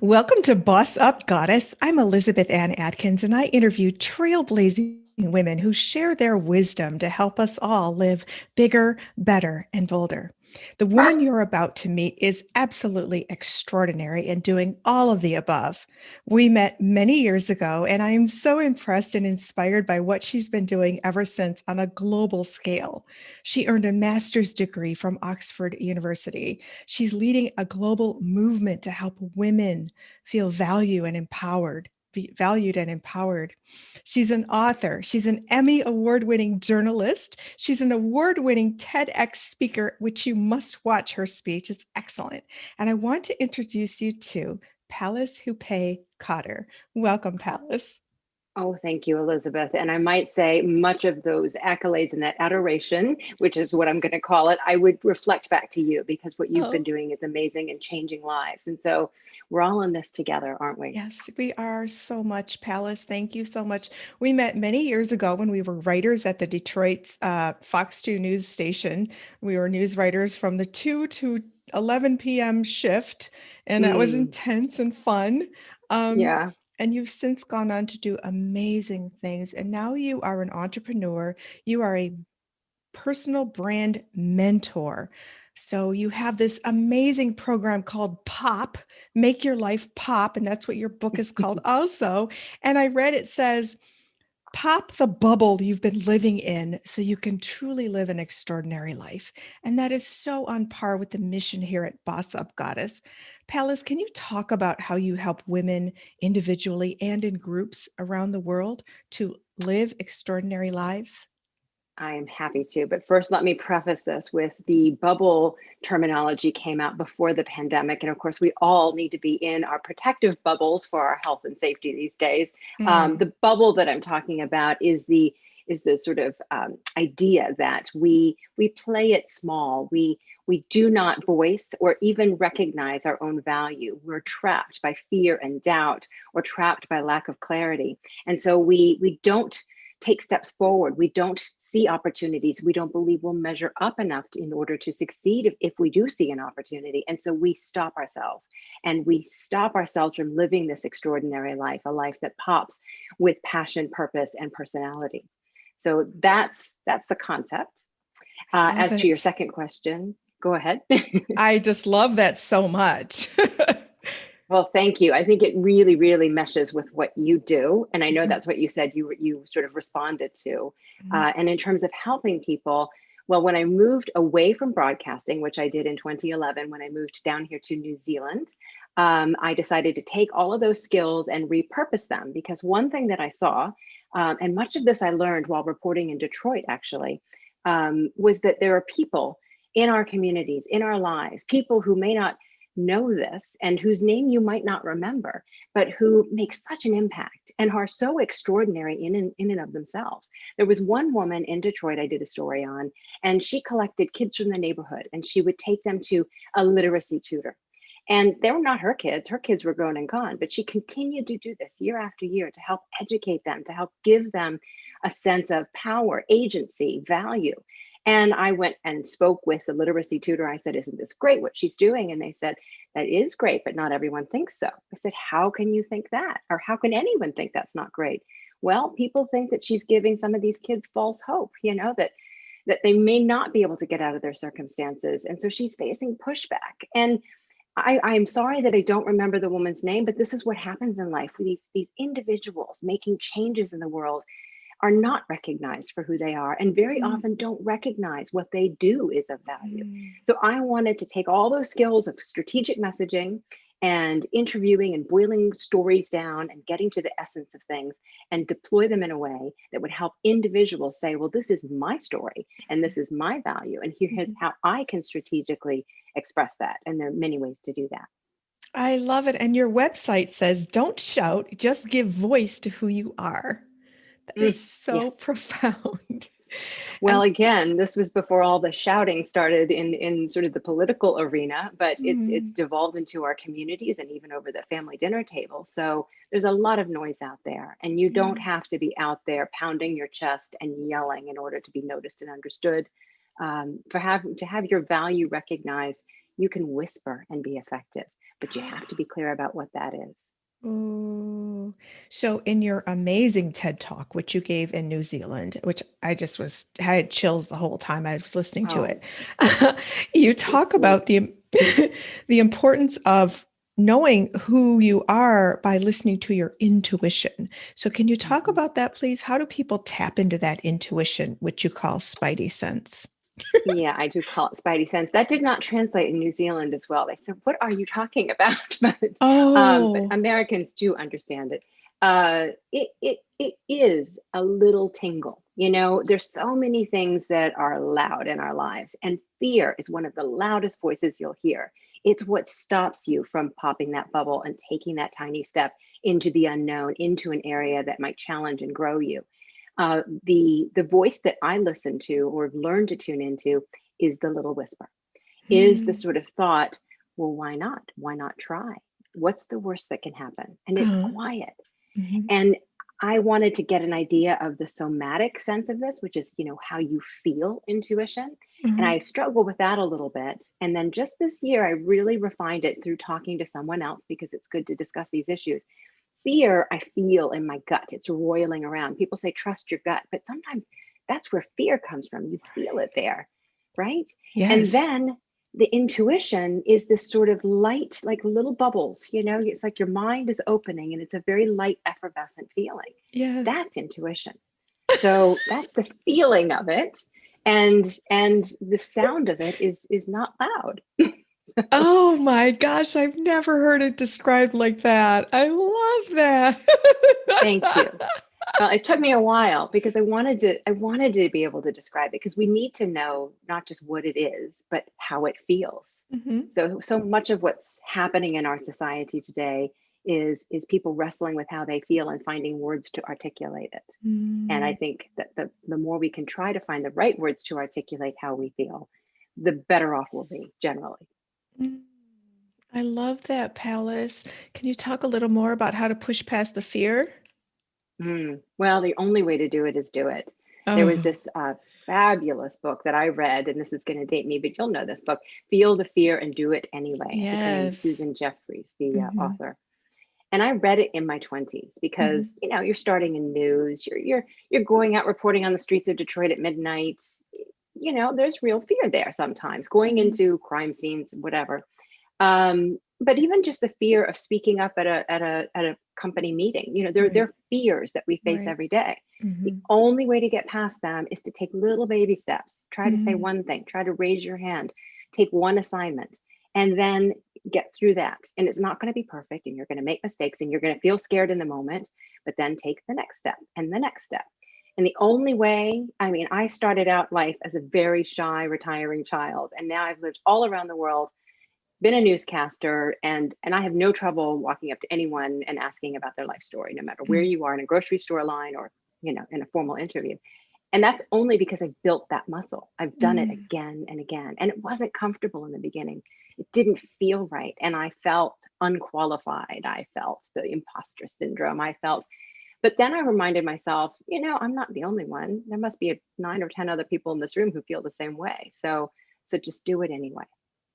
Welcome to Boss Up Goddess. I'm Elizabeth Ann Atkins, and I interview trailblazing women who share their wisdom to help us all live bigger, better, and bolder. The woman you're about to meet is absolutely extraordinary and doing all of the above. We met many years ago, and I am so impressed and inspired by what she's been doing ever since on a global scale. She earned a master's degree from Oxford University. She's leading a global movement to help women feel valued and empowered. She's an author. She's an Emmy Award-winning journalist. She's an award-winning TEDx speaker, which you must watch her speech. It's excellent. And I want to introduce you to Pallas Hupé Cotter. Welcome, Pallas. Oh, thank you, Elizabeth. And I might say much of those accolades and that adoration, which is what I'm going to call it, I would reflect back to you because what you've been Oh, doing is amazing and changing lives. And so we're all in this together, aren't we? yes, we are so much, Pallas. Thank you so much. We met many years ago when we were writers at the Detroit's Fox 2 news station. We were news writers from the 2 to 11 p.m. shift, and that was Mm, intense and fun. Um, yeah. and you've since gone on to do amazing things. And now you are an entrepreneur. You are a personal brand mentor. So you have this amazing program called Pop, Make Your Life Pop. And that's what your book is called also. And I read it says, pop the bubble you've been living in so you can truly live an extraordinary life. And that is so on par with the mission here at Boss Up Goddess. Pallas, can you talk about how you help women individually and in groups around the world to live extraordinary lives? I am happy to. But first, let me preface this with the bubble terminology came out before the pandemic. And of course, we all need to be in our protective bubbles for our health and safety these days. Mm. The bubble that I'm talking about is the sort of idea that we play it small. We do not voice or even recognize our own value. We're trapped by fear and doubt, or trapped by lack of clarity. And so we don't take steps forward. We don't see opportunities. We don't believe we'll measure up enough in order to succeed if we do see an opportunity. And so we stop ourselves, and we stop ourselves from living this extraordinary life, a life that pops with passion, purpose, and personality. So that's the concept. Love As to your it. second question, go ahead. I just love that so much. Well, thank you. I think it really, really meshes with what you do. And I know Mhm. that's what you said you sort of responded to. Mhm. And in terms of helping people, well, when I moved away from broadcasting, which I did in 2011, when I moved down here to New Zealand, I decided to take all of those skills and repurpose them. Because one thing that I saw, and much of this I learned while reporting in Detroit, actually, was that there are people in our communities, in our lives, people who may not know this and whose name you might not remember, but who make such an impact and are so extraordinary in and of themselves. There was one woman in Detroit I did a story on, and she collected kids from the neighborhood and she would take them to a literacy tutor. And they were not her kids were grown and gone, but she continued to do this year after year to help educate them, to help give them a sense of power, agency, value. And I went and spoke with the literacy tutor. I said, "Isn't this great what she's doing?" And they said, "That is great, but not everyone thinks so." I said, "How can you think that? Or how can anyone think that's not great?" Well, people think that she's giving some of these kids false hope, that they may not be able to get out of their circumstances. And so she's facing pushback. And I'm sorry that I don't remember the woman's name, but this is what happens in life. These individuals making changes in the world are not recognized for who they are, and very Mm. often don't recognize what they do is of value. Mm. So I wanted to take all those skills of strategic messaging and interviewing and boiling stories down and getting to the essence of things and deploy them in a way that would help individuals say, well, this is my story and this is my value. And here's Mhm. how I can strategically express that. And there are many ways to do that. I love it. And your website says, don't shout, just give voice to who you are. That is so Yes. profound. Well, And again, this was before all the shouting started in sort of the political arena, but it's mm, devolved into our communities and even over the family dinner table. So there's a lot of noise out there, and you don't yeah. have to be out there pounding your chest and yelling in order to be noticed and understood. To have your value recognized, you can whisper and be effective. but you have to be clear about what that is. Oh, so in your amazing TED Talk, which you gave in New Zealand, which I had chills the whole time I was listening to it. Oh, You you're talk sweet. about the the importance of knowing who you are by listening to your intuition. So can you talk Mhm. about that, please? How do people tap into that intuition, which you call spidey sense? Yeah, I do call it spidey sense. That did not translate in New Zealand as well. They said, "What are you talking about?" But Oh, Americans do understand it. It is a little tingle. You know, there's so many things that are loud in our lives, and fear is one of the loudest voices you'll hear. It's what stops you from popping that bubble and taking that tiny step into the unknown, into an area that might challenge and grow you. The voice that I listen to or have learned to tune into is the little whisper, is the mm, sort of thought, well, why not? Why not try? What's the worst that can happen? And it's uh, quiet. mhm, And I wanted to get an idea of the somatic sense of this, which is, how you feel intuition. And mhm. I struggle with that a little bit. And then just this year, I really refined it through talking to someone else because it's good to discuss these issues. Fear, I feel in my gut. It's roiling around. People say, trust your gut, but sometimes that's where fear comes from. You feel it there, right? And Yes, then the intuition is this sort of light, like little bubbles, it's like your mind is opening and it's a very light, effervescent feeling. yes. That's intuition. So that's the feeling of it. And the sound of it is not loud. Oh my gosh, I've never heard it described like that. I love Thank you. that. Well, it took me a while because I wanted to be able to describe it because we need to know not just what it is, but how it feels. Mhm. So much of what's happening in our society today is people wrestling with how they feel and finding words to articulate it. And I Mm, think that the more we can try to find the right words to articulate how we feel, the better off we'll be generally. mm. I love that, Palace. Can you talk a little more about how to push past the fear? Well, the only way to do it is do it. There was Oh, this fabulous book that I read, and this is going to date me, but you'll know this book, Feel the Fear and Do It Anyway. I think her name is yes. Susan Jeffries, the Hmm. author. And I read it in my 20s because, Hmm. you're starting in news, you're going out reporting on the streets of Detroit at midnight. There's real fear there sometimes, going Hmm. into crime scenes, whatever. But even just the fear of speaking up at a company meeting, Right, they're fears that we face right. every day. The Hmm. only way to get past them is to take little baby steps. Try to say Hmm. one thing, try to raise your hand, take one assignment, and then get through that. And it's not going to be perfect, and you're going to make mistakes, and you're going to feel scared in the moment, but then take the next step and the next step. And the only way, I mean, I started out life as a very shy, retiring child, and now I've lived all around the world, been a newscaster, and I have no trouble walking up to anyone and asking about their life story, no matter where you are in a grocery store line or in a formal interview. And that's only because I've built that muscle. I've done it Mm. again and again, and it wasn't comfortable in the beginning. It didn't feel right, and I felt unqualified. I felt the imposter syndrome. I felt, but then I reminded myself, I'm not the only one. There must be 9 or 10 other people in this room who feel the same way. So just do it anyway.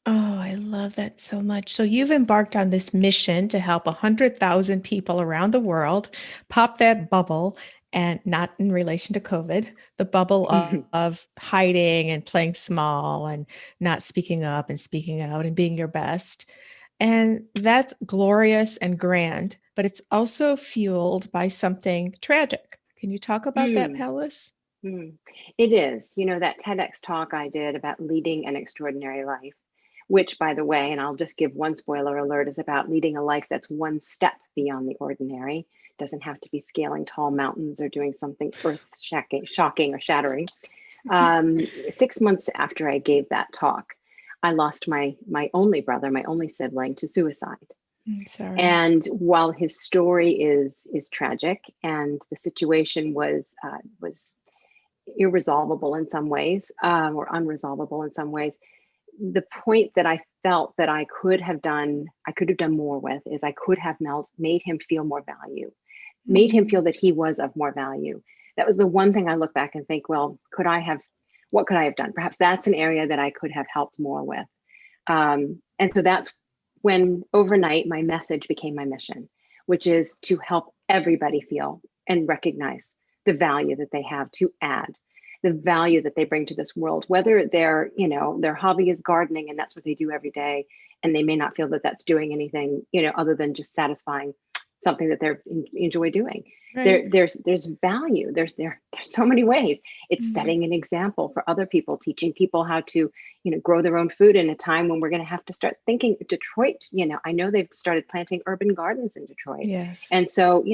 Oh, I love that so much. So you've embarked on this mission to help 100,000 people around the world pop that bubble, and not in relation to COVID, the bubble of hiding and playing small and not speaking up and speaking out and being your best. And that's glorious and grand, but it's also fueled by something tragic. Can you talk about that, Mm. Palace? Mm. It is, that TEDx talk I did about leading an extraordinary life, which, by the way, and I'll just give one spoiler alert, is about leading a life that's one step beyond the ordinary. Doesn't have to be scaling tall mountains or doing something shocking or shattering. 6 months after I gave that talk, I lost my only brother, my only sibling, to suicide. Sorry. And while his story is tragic, and the situation was irresolvable in some ways, or unresolvable in some ways, the point that I felt that I could have done more with, is I could have made him feel more value, made him Mm, feel that he was of more value. That was the one thing I look back and think, well, what could I have done? Perhaps that's an area that I could have helped more with. And so that's when overnight my message became my mission, which is to help everybody feel and recognize the value that they have to add, the value that they bring to this world, whether their hobby is gardening and that's what they do every day, and they may not feel that that's doing anything, other than just satisfying something that they enjoy doing. Right. There's value. There's so many ways. It's Mhm. setting an example for other people, teaching people how to, grow their own food in a time when we're going to have to start thinking. Detroit, I know they've started planting urban gardens in Detroit. Yes. And so,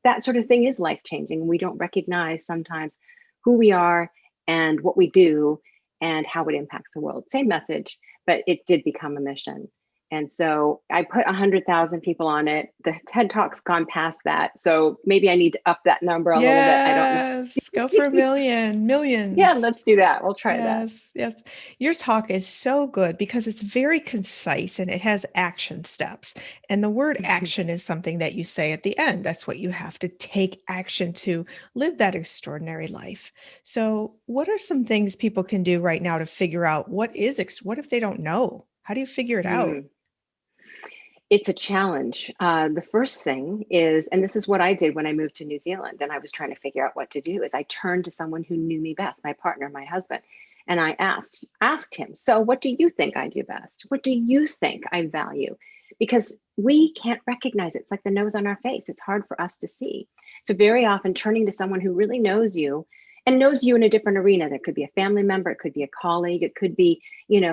that sort of thing is life-changing. We don't recognize sometimes who we are and what we do and how it impacts the world. Same message, but it did become a mission. And so I put 100,000 people on it. The TED Talk's gone past that. So maybe I need to up that number a little bit. I don't know. Yes. Go for a million, Yeah, millions. let's do that. We'll try that. Yes, yes. Your talk is so good because it's very concise and it has action steps. And the word action is something that you say at the end. That's what you have to take action to live that extraordinary life. So, what are some things people can do right now to figure out what if they don't know? How do you figure it out? Hmm. It's a challenge. The first thing is, and this is what I did when I moved to New Zealand and I was trying to figure out what to do, is I turned to someone who knew me best, my partner, my husband, and I asked him, so what do you think I do best? What do you think I value? Because we can't recognize it. It's like the nose on our face. It's hard for us to see. So very often turning to someone who really knows you and knows you in a different arena. That could be a family member, it could be a colleague, it could be,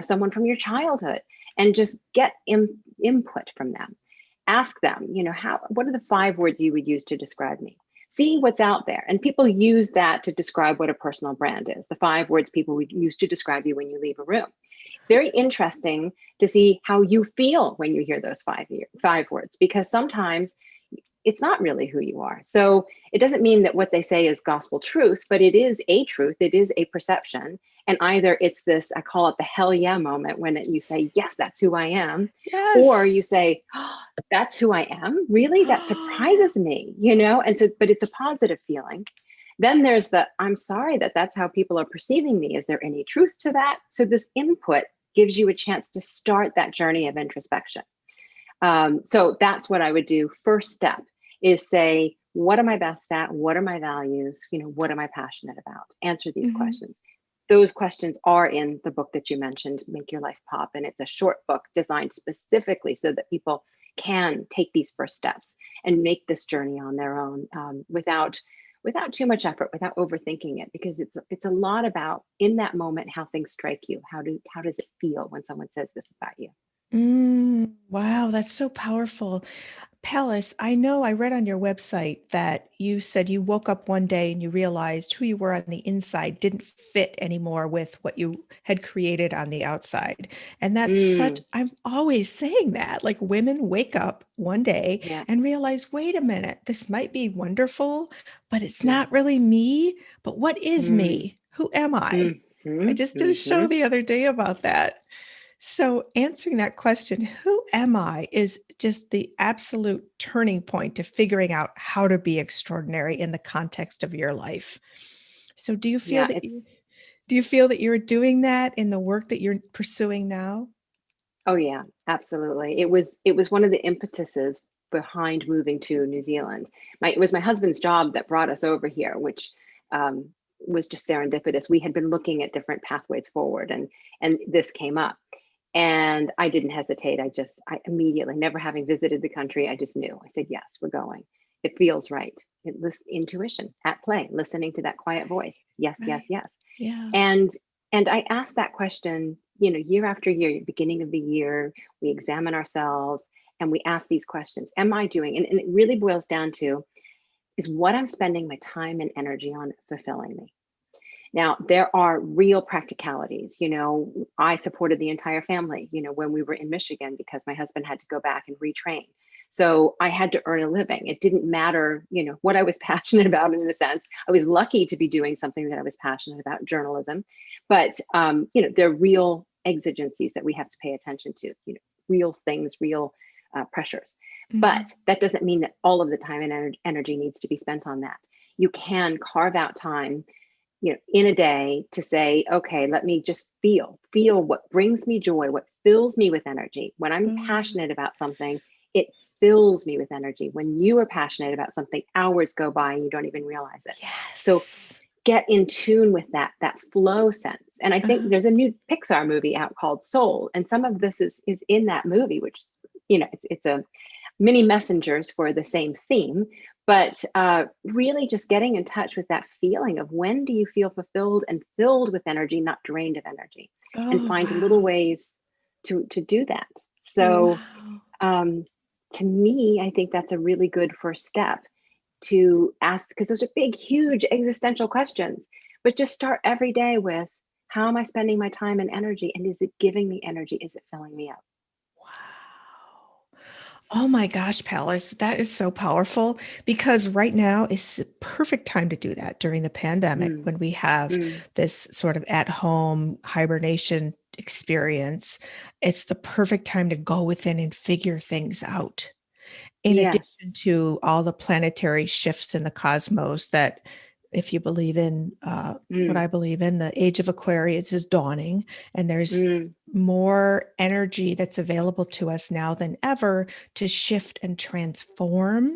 someone from your childhood, and just get input from them. Ask them, what are the 5 words you would use to describe me? See what's out there. And people use that to describe what a personal brand is. The 5 words people would use to describe you when you leave a room. It's very interesting to see how you feel when you hear those 5 words, because sometimes it's not really who you are. So it doesn't mean that what they say is gospel truth, but it is a truth. It is a perception. And either it's this, I call it the hell yeah moment, when you say, yes, that's who I am. Or you Yes. say, oh, that's who I am. Really? That surprises me, And so, but it's a positive feeling. Then there's the, I'm sorry that that's how people are perceiving me. Is there any truth to that? So this input gives you a chance to start that journey of introspection. So that's what I would do. First step is say, what am I best at? What are my values? What am I passionate about? Answer these Mhm. questions. Those questions are in the book that you mentioned, Make Your Life Pop. And it's a short book designed specifically so that people can take these first steps and make this journey on their own, without too much effort, without overthinking it, because it's a lot about, in that moment, how things strike you. How does it feel when someone says this about you? Wow, that's so powerful. Pallas, I know I read on your website that you said you woke up one day and you realized who you were on the inside didn't fit anymore with what you had created on the outside. And Mm, I'm always saying that, like women wake up one day yeah, and realize, wait a minute, this might be wonderful, but it's yeah. not really me. But what is Mm, me? Who am I? I mhm, just did a show mhm. the other day about that. So, answering that question, who am I, is just the absolute turning point to figuring out how to be extraordinary in the context of your life. So, Yeah, it's do you feel that you're doing that in the work that you're pursuing now? oh yeah, absolutely. It was one of the impetuses behind moving to New Zealand. It was my husband's job that brought us over here, which um, was just serendipitous. We had been looking at different pathways forward, and this came up. And I didn't hesitate. I immediately, never having visited the country, I just knew. I said, yes, we're going. It feels right. Intuition at play, listening to that quiet voice. Yes, yes, Right. yes. Yeah. And I asked that question, year after year, beginning of the year, we examine ourselves and we ask these questions. Am I doing? And it really boils down to, is what I'm spending my time and energy on fulfilling me? Now, there are real practicalities. I supported the entire family, when we were in Michigan, because my husband had to go back and retrain. So I had to earn a living. It didn't matter, what I was passionate about, in a sense. I was lucky to be doing something that I was passionate about, journalism. But, there are real exigencies that we have to pay attention to, real things, real pressures. Mhm. But that doesn't mean that all of the time and energy needs to be spent on that. You can carve out time, in a day, to say, okay, let me just feel what brings me joy, what fills me with energy. When I'm Mm. passionate about something, it fills me with energy. When you are passionate about something, hours go by and you don't even realize it. So Yes. get in tune with that flow sense. And I think Uh-huh. there's a new Pixar movie out called Soul, and some of this is in that movie, which, it's a many messengers for the same theme, but really just getting in touch with that feeling of when do you feel fulfilled and filled with energy, not drained of energy, and Oh, find little wow. ways to do that. So Wow. um, to me, I think that's a really good first step to ask, because those are big, huge existential questions. But just start every day with, how am I spending my time and energy? And is it giving me energy? Is it filling me up? Wow. Oh my gosh, Pallas, that is so powerful because right now is the perfect time to do that during the pandemic Mm, when we have mm, this sort of at-home hibernation experience. It's the perfect time to go within and figure things out. In yes. addition to all the planetary shifts in the cosmos that, if you believe in what Mm, I believe in, the age of Aquarius is dawning, and there's mm, more energy that's available to us now than ever to shift and transform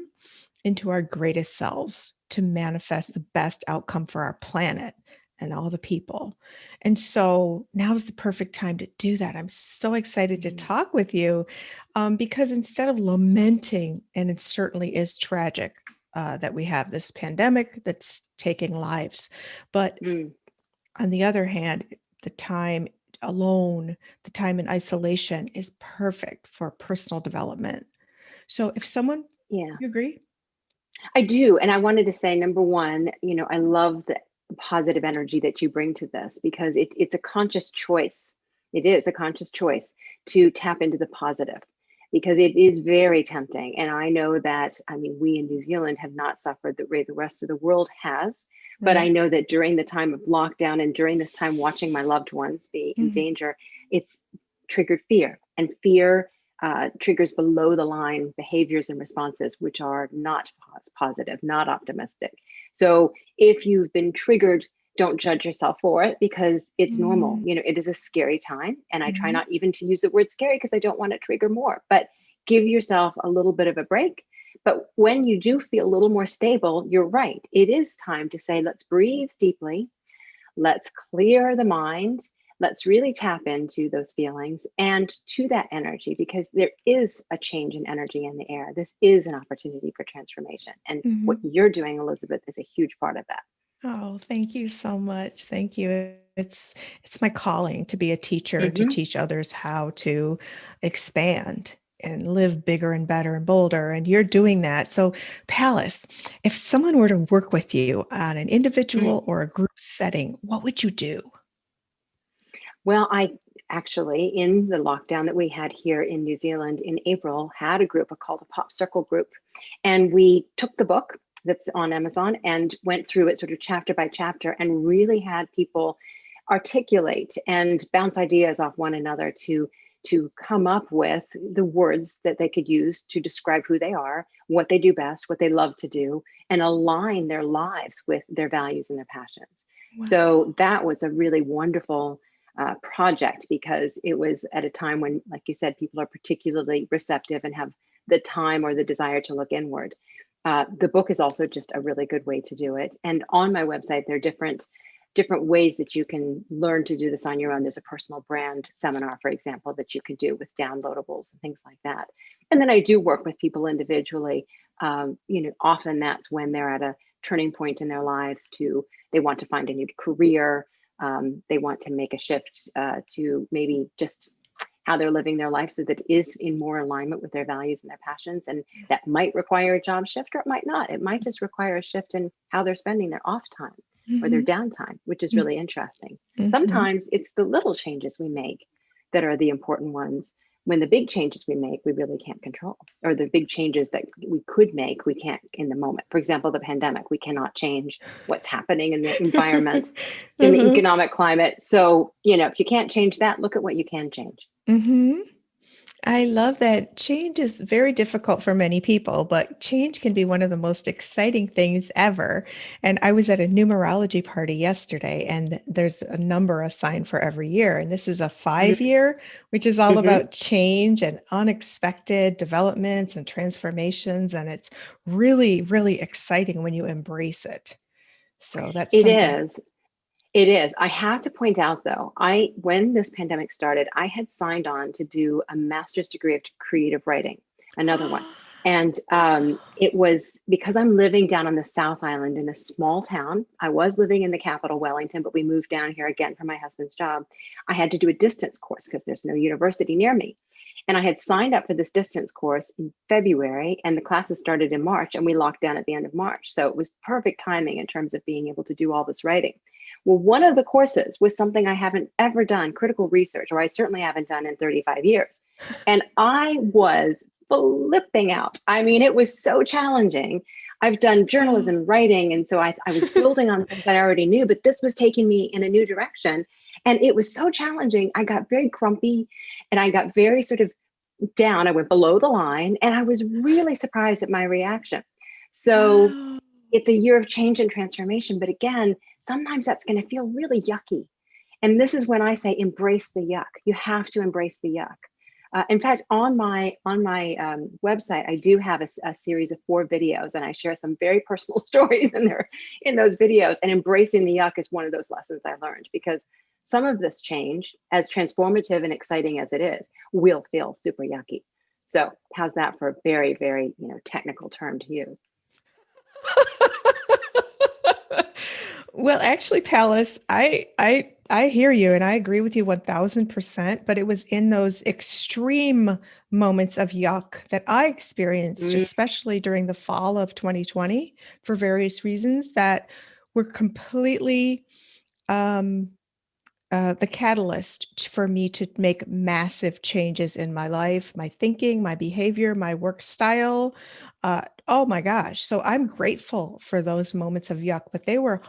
into our greatest selves to manifest the best outcome for our planet and all the people. And so now is the perfect time to do that. I'm so excited to mm, talk with you because instead of lamenting, and it certainly is tragic that we have this pandemic that's taking lives, but mm. on the other hand, the time alone, the time in isolation is perfect for personal development. So if someone, Yeah. you agree? I do. And I wanted to say, number one, I love the positive energy that you bring to this, because it's a conscious choice. It is a conscious choice to tap into the positive, because it is very tempting. And I know that, I mean, we in New Zealand have not suffered the way the rest of the world has. But I Right. know that during the time of lockdown and during this time watching my loved ones be in Mm. danger, it's triggered fear. And fear triggers below the line behaviors and responses, which are not positive, not optimistic. So if you've been triggered, don't judge yourself for it, because it's normal. Mm. It is a scary time. And I try Mhm. not even to use the word scary, because I don't want to trigger more, but give yourself a little bit of a break. But when you do feel a little more stable, you're right. It is time to say, let's breathe deeply. Let's clear the mind. Let's really tap into those feelings and to that energy, because there is a change in energy in the air. This is an opportunity for transformation. And what Mhm. you're doing, Elizabeth, is a huge part of that. Oh, thank you so much. Thank you. It's my calling to be a teacher, to Hmm. teach others how to expand and live bigger and better and bolder. And you're doing that. So, Palace, if someone were to work with you on an individual Mm. or a group setting, what would you do? Well, I actually, in the lockdown that we had here in New Zealand in April, had a group called a Pop Circle group. And we took the book that's on Amazon and went through it sort of chapter by chapter, and really had people articulate and bounce ideas off one another to come up with the words that they could use to describe who they are, what they do best, what they love to do, and align their lives with their values and their passions. Wow. So that was a really wonderful project, because it was at a time when, like you said, people are particularly receptive and have the time or the desire to look inward. The book is also just a really good way to do it. And on my website, there are different ways that you can learn to do this on your own. There's a personal brand seminar, for example, that you can do with downloadables and things like that. And then I do work with people individually. Often that's when they're at a turning point in their lives, they want to find a new career. They want to make a shift to maybe just how they're living their life, so that it is in more alignment with their values and their passions. And that might require a job shift, or it might not. It might just require a shift in how they're spending their off time or their Mhm. downtime, which is really interesting. Mhm. Sometimes it's the little changes we make that are the important ones, when the big changes we make, we really can't control, or the big changes that we could make, we can't in the moment. For example, the pandemic, we cannot change what's happening in the environment, in the Uh-huh. economic climate. So, if you can't change that, look at what you can change. Mhm. I love that change is very difficult for many people, but change can be one of the most exciting things ever. And I was at a numerology party yesterday, and there's a number assigned for every year. And this is a 5 year, which is all Mm-hmm. about change and unexpected developments and transformations. And it's really, really exciting when you embrace it. So that's It something. is. It is. I have to point out though, when this pandemic started, I had signed on to do a master's degree of creative writing, another one. And it was because I'm living down on the South Island in a small town. I was living in the capital, Wellington, but we moved down here again for my husband's job. I had to do a distance course because there's no university near me. And I had signed up for this distance course in February, and the classes started in March, and we locked down at the end of March. So it was perfect timing in terms of being able to do all this writing. Well, one of the courses was something I haven't ever done, critical research, or I certainly haven't done in 35 years. And I was flipping out. I mean, it was so challenging. I've done journalism, writing, and so I was building on things that I already knew, but this was taking me in a new direction. And it was so challenging. I got very grumpy and I got very sort of down. I went below the line, and I was really surprised at my reaction. So Wow. it's a year of change and transformation. But again, sometimes that's going to feel really yucky. And this is when I say embrace the yuck. You have to embrace the yuck. In fact, on my website, I do have a series of 4 videos, and I share some very personal stories in those videos. And embracing the yuck is one of those lessons I learned, because some of this change, as transformative and exciting as it is, will feel super yucky. So how's that for a very, very technical term to use? Well, actually, Pallas, I hear you and I agree with you 1000%, but it was in those extreme moments of yuck that I experienced, Mm, especially during the fall of 2020 for various reasons that were completely um the catalyst for me to make massive changes in my life, my thinking, my behavior, my work style. Oh my gosh. So I'm grateful for those moments of yuck, but they were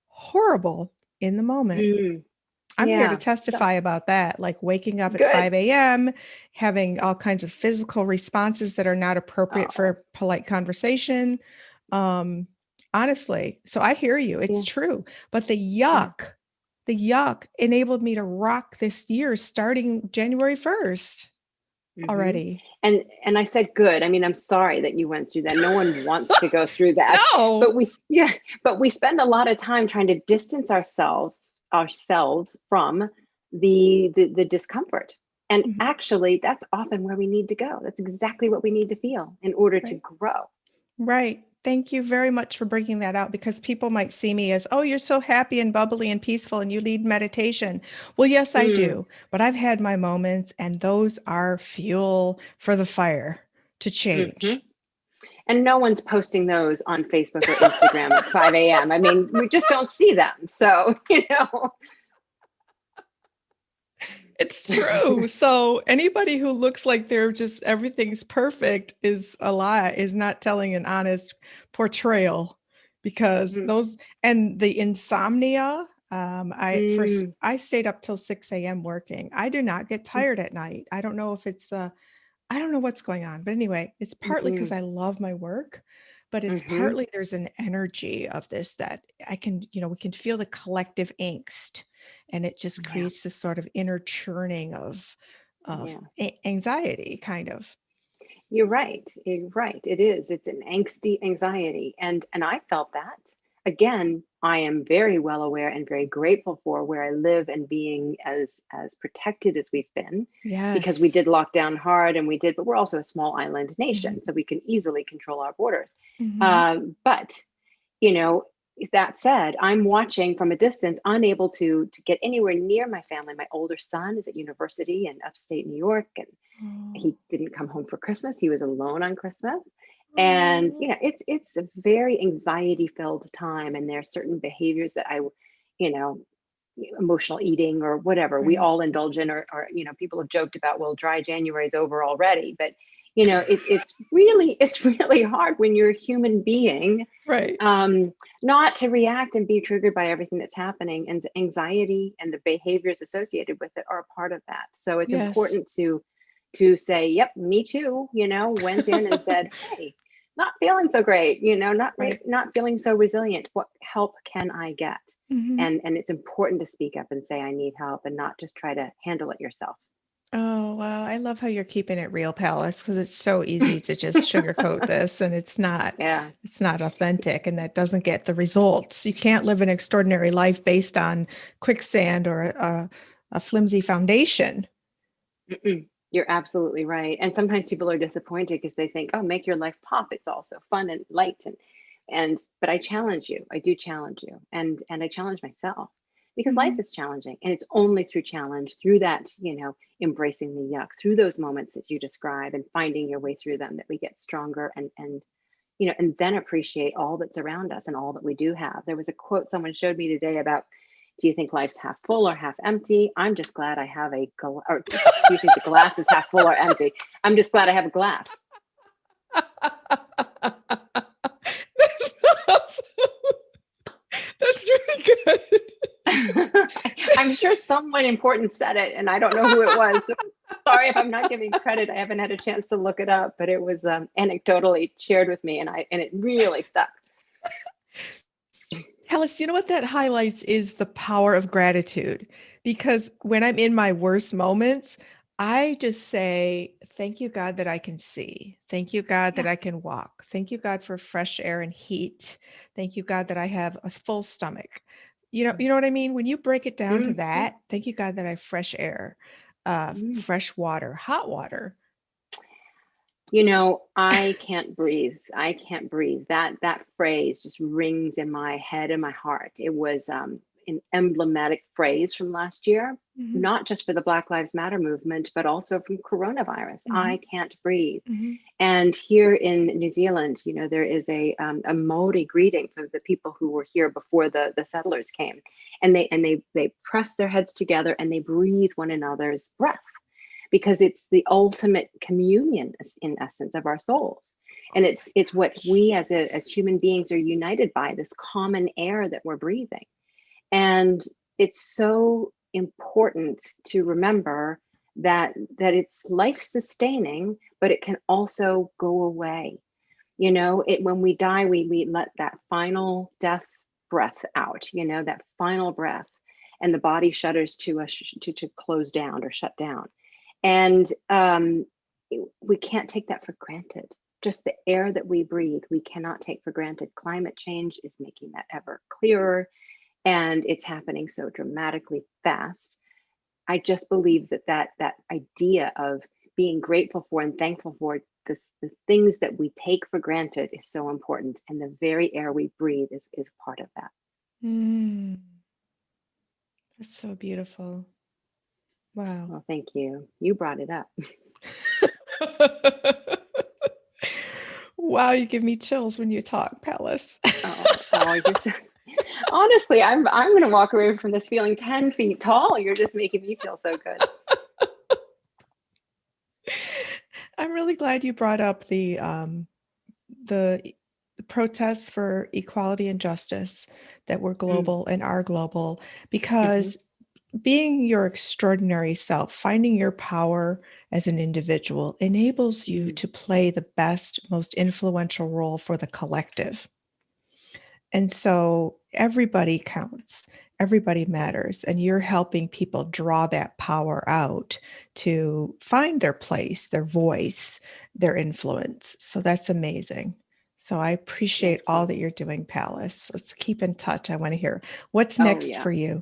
horrible in the moment. mm, I'm here to yeah. So testify about that, like waking up at good. 5 a.m., having all kinds of physical responses that are not appropriate Oh, for polite conversation. Um, Honestly, so I hear you. It's yeah, true. But yeah. the yuck enabled me to rock this year starting January 1st Hmm. already. And I said good. I mean, I'm sorry that you went through that. No one wants to go through that. No. But we spend a lot of time trying to distance ourselves from the discomfort. And Mhm. actually, that's often where we need to go. That's exactly what we need to feel in order to Right. grow. Right. Thank you very much for breaking that out because people might see me as, oh, you're so happy and bubbly and peaceful and you lead meditation. Well, yes, I Mm, do, but I've had my moments and those are fuel for the fire to mhm. change. And no one's posting those on Facebook or Instagram at 5 a.m. I mean, we just don't see them. So, It's true. So anybody who looks like they're just everything's perfect is a lie, is not telling an honest portrayal because Mhm. those and the insomnia, Mm, I stayed up till 6 a.m. working. I do not get tired at night. I don't know if it's I don't know what's going on, but anyway, it's partly because mhm, I love my work, but it's mhm. partly there's an energy of this that I can, we can feel the collective angst, and it just Yeah, creates this sort of inner churning of yeah. anxiety, kind of. You're right. You're right. It is. It's an angsty anxiety. And I felt that. Again, I am very well aware and very grateful for where I live and being as protected as we've been, because we Yes. did lock down hard and we did, but we're also a small island Mhm. nation, so we can easily control our borders. Mhm. But you know that said, I'm watching from a distance, unable to get anywhere near my family. My older son is at university in upstate New York, and Oh. he didn't come home for Christmas. He was alone on Christmas. And Oh. it's a very anxiety filled time, and there are certain behaviors that you know emotional eating or whatever we Right. all indulge in, or people have joked about, well, dry January is over already. But it's really hard when you're a human being, Right. um, not to react and be triggered by everything that's happening. And anxiety and the behaviors associated with it are a part of that. So it's Yes. important to to say, yep, me too, went in and said, hey, not feeling so great, Right. not feeling so resilient. What help can I get? Hmm. And it's important to speak up and say, I need help, and not just try to handle it yourself. Oh, wow. I love how you're keeping it real, Palace, because it's so easy to just sugarcoat this and Yeah. it's not authentic and that doesn't get the results. You can't live an extraordinary life based on quicksand or a flimsy foundation. Mm-mm. You're absolutely right. And sometimes people are disappointed because they think, oh, make your life pop. It's all so fun and light. But I challenge you. I do challenge you. And I challenge myself because life Hmm. is challenging. And it's only through challenge, through that, embracing the yuck, through those moments that you describe and finding your way through them, that we get stronger and then appreciate all that's around us and all that we do have. There was a quote someone showed me today about, do you think life's half full or half empty? I'm just glad I have or do you think the glass is half full or empty? I'm just glad I have a glass. That's that's really good. I'm sure someone important said it, and I don't know who it was. So sorry if I'm not giving credit. I haven't had a chance to look it up, but it was anecdotally shared with me, and it really stuck. Alice, you know what that highlights is the power of gratitude. Because when I'm in my worst moments, I just say, thank you, God, that I can see. Thank you, God, that Yeah. I can walk. Thank you, God, for fresh air and heat. Thank you, God, that I have a full stomach. You know what I mean? When you break it down to Mhm. that, thank you, God, that I have fresh air, Mm. fresh water, hot water. I can't breathe. I can't breathe. That phrase just rings in my head and my heart. It was an emblematic phrase from last year, Hmm. not just for the Black Lives Matter movement, but also from coronavirus. Hmm. I can't breathe. Hmm. And here in New Zealand, there is a Maori greeting for the people who were here before the settlers came, and they press their heads together and they breathe one another's breath, because it's the ultimate communion, in essence, of our souls. And it's what we as human beings are united by, this common air that we're breathing. And it's so important to remember that it's life sustaining, but it can also go away. When we die, we let that final death breath out, that final breath, and the body shudders to close down or shut down. And we can't take that for granted. Just the air that we breathe, we cannot take for granted. Climate change is making that ever clearer, and it's happening so dramatically fast. I just believe that idea of being grateful for and thankful for the things that we take for granted is so important, and the very air we breathe is part of that. Mm, that's so beautiful. Wow. Well, thank you. You brought it up. Wow, you give me chills when you talk, Palace. You're so, honestly, I'm gonna walk away from this feeling 10 feet tall. You're just making me feel so good. I'm really glad you brought up the protests for equality and justice that were Mm, global and are global, mhm, because being your extraordinary self, finding your power as an individual enables you mhm. to play the best, most influential role for the collective. And so everybody counts, everybody matters, and you're helping people draw that power out to find their place, their voice, their influence. So that's amazing. So I appreciate Thank all you. that you're doing, Palace. Let's keep in touch. I want to hear what's Oh, next yeah. for you.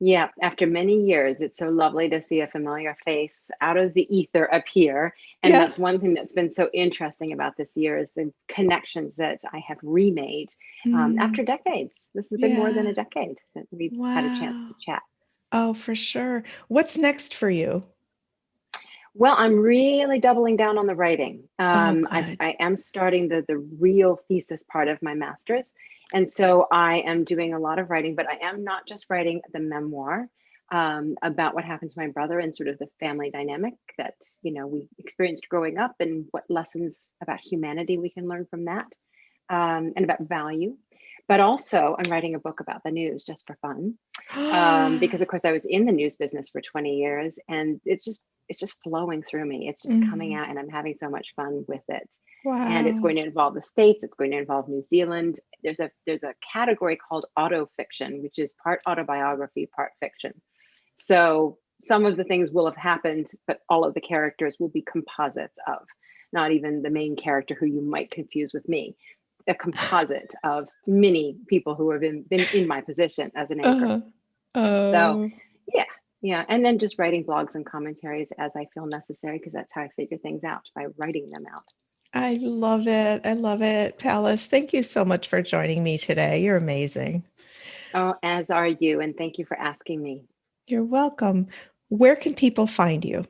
Yeah, after many years, it's so lovely to see a familiar face out of the ether appear. And Yeah. that's one thing that's been so interesting about this year, is the connections that I have remade Mm, after decades. This has been more than a yeah. decade that we've had a chance Wow. to chat. Oh, for sure. What's next for you? Well, I'm really doubling down on the writing. Oh, I good. am starting the real thesis part of my master's. And so I am doing a lot of writing, but I am not just writing the memoir about what happened to my brother and sort of the family dynamic that, we experienced growing up, and what lessons about humanity we can learn from that, and about value. But also, I'm writing a book about the news just for fun, because of course I was in the news business for 20 years, and it's just flowing through me. It's just coming Mhm. out, and I'm having so much fun with it. And it's Wow. going to involve the States. It's going to involve New Zealand. There's a category called autofiction, which is part autobiography, part fiction. So some of the things will have happened, but all of the characters will be composites of, not even the main character who you might confuse with me, a composite of many people who have been in my position as an anchor. Uh-huh. So Oh, yeah, yeah. And then just writing blogs and commentaries as I feel necessary, because that's how I figure things out, by writing them out. I love it. I love it. Pallas, thank you so much for joining me today. You're amazing. Oh, as are you. And thank you for asking me. You're welcome. Where can people find you?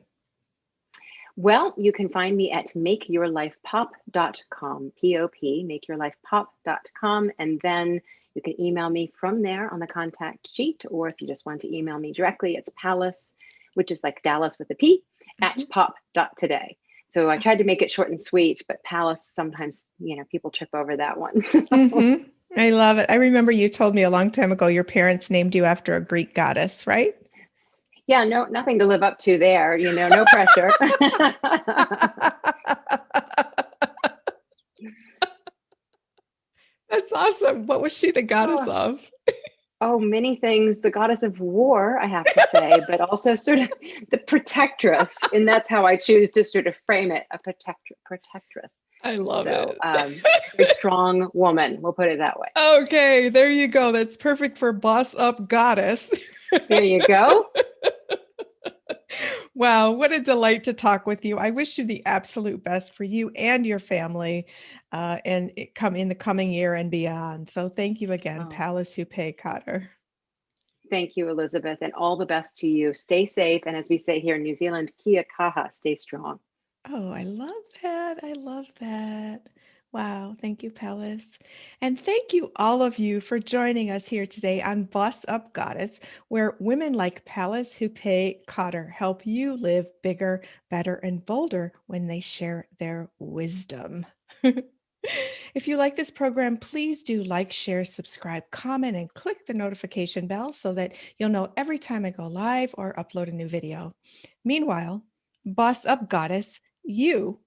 Well, you can find me at makeyourlifepop.com, P-O-P, makeyourlifepop.com. And then you can email me from there on the contact sheet, or if you just want to email me directly, it's Pallas, which is like Dallas with a P, at Mhm. pop.today. So I tried to make it short and sweet, but Pallas, sometimes, people trip over that one. Mhm. I love it. I remember you told me a long time ago your parents named you after a Greek goddess, right? Yeah, no, nothing to live up to there, no pressure. That's awesome. What was she the goddess Oh, of? Oh, many things. The goddess of war, I have to say, but also sort of the protectress. And that's how I choose to sort of frame it, a protectress. I love So, it. very strong woman, we'll put it that way. Okay, there you go. That's perfect for boss up goddess. There you go. Wow, what a delight to talk with you. I wish you the absolute best for you and your family, and it come in the coming year and beyond. So thank you again, Oh, Pallas Hupé Cotter. thank you, Elizabeth, and all the best to you. Stay safe. And as we say here in New Zealand, kia kaha, stay strong. Oh, I love that. I love that. Wow. Thank you, Pallas. And thank you, all of you, for joining us here today on Boss Up Goddess, where women like Pallas Hupé Cotter help you live bigger, better, and bolder when they share their wisdom. If you like this program, please do like, share, subscribe, comment, and click the notification bell so that you'll know every time I go live or upload a new video. Meanwhile, Boss Up Goddess, you